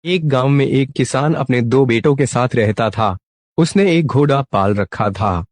एक गांव में एक किसान अपने दो बेटों के साथ रहता था। उसने एक घोड़ा पाल रखा था।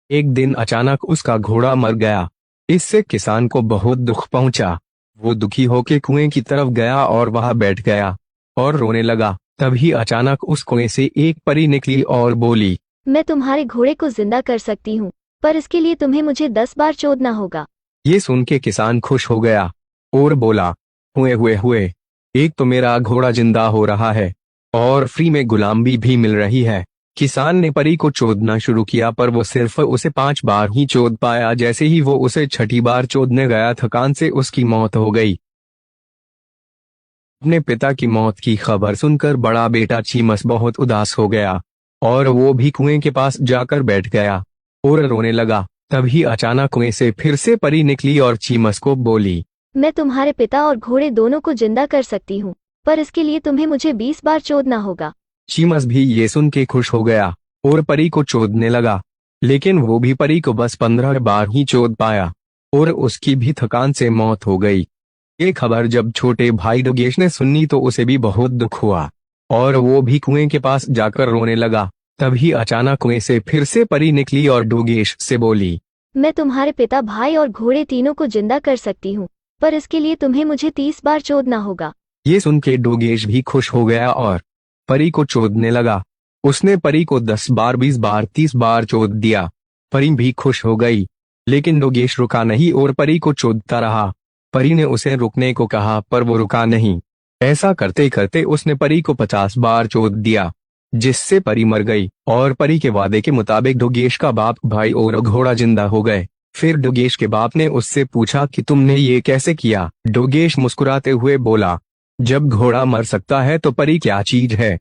एक दिन अचानक उसका घोड़ा मर गया। इससे किसान को बहुत दुख पहुंचा। वो दुखी होकर कुएं की तरफ गया और वहां बैठ गया और रोने लगा। तभी अचानक उस कुएं से एक परी निकली और बोली, मैं तुम्हारे घोड़े को जिंदा कर सकती हूँ, पर इसके लिए तुम्हें मुझे 10 बार चोदना होगा। ये सुन के किसान खुश हो गया और बोला, हुए हुए हुए, एक तो मेरा घोड़ा जिंदा हो रहा है और फ्री में गुलामी भी मिल रही है। किसान ने परी को चोदना शुरू किया, पर वो सिर्फ उसे 5 बार ही चोद पाया। जैसे ही वो उसे छठी बार चोदने गया, थकान से उसकी मौत हो गई। अपने पिता की मौत की खबर सुनकर बड़ा बेटा चीमस बहुत उदास हो गया और वो भी कुएं के पास जाकर बैठ गया और रोने लगा। तभी अचानक कुएं से फिर से परी निकली और चीमस को बोली, मैं तुम्हारे पिता और घोड़े दोनों को जिंदा कर सकती हूँ, पर इसके लिए तुम्हें मुझे 20 बार चोदना होगा। चीमस भी ये सुन के खुश हो गया और परी को चोदने लगा। लेकिन वो भी परी को बस 15 बार ही चोद पाया और उसकी भी थकान से मौत हो गई। ये खबर जब छोटे भाई डोगेश ने सुनी तो उसे भी बहुत दुख हुआ और वो भी कुएं के पास जाकर रोने लगा। तभी अचानक कुएं से फिर से परी निकली और डोगेश से बोली, मैं तुम्हारे पिता, भाई और घोड़े तीनों को जिंदा कर सकती हूँ, पर इसके लिए तुम्हें मुझे 30 बार चोदना होगा। ये सुन के डोगेश भी खुश हो गया और परी को चोदने लगा। उसने परी को 10 बार, 20 बार, 30 बार चोद दिया। परी भी खुश हो गई, लेकिन डोगेश रुका नहीं और परी को चोदता रहा। परी ने उसे रुकने को कहा, पर वो रुका नहीं। ऐसा करते करते उसने परी को 50 बार चोद दिया, जिससे परी मर गई और परी के वादे के मुताबिक डोगेश का बाप, भाई और घोड़ा जिंदा हो गए। फिर डोगेश के बाप ने उससे पूछा कि तुमने ये कैसे किया। डोगेश मुस्कुराते हुए बोला, जब घोड़ा मर सकता है तो परी क्या चीज है।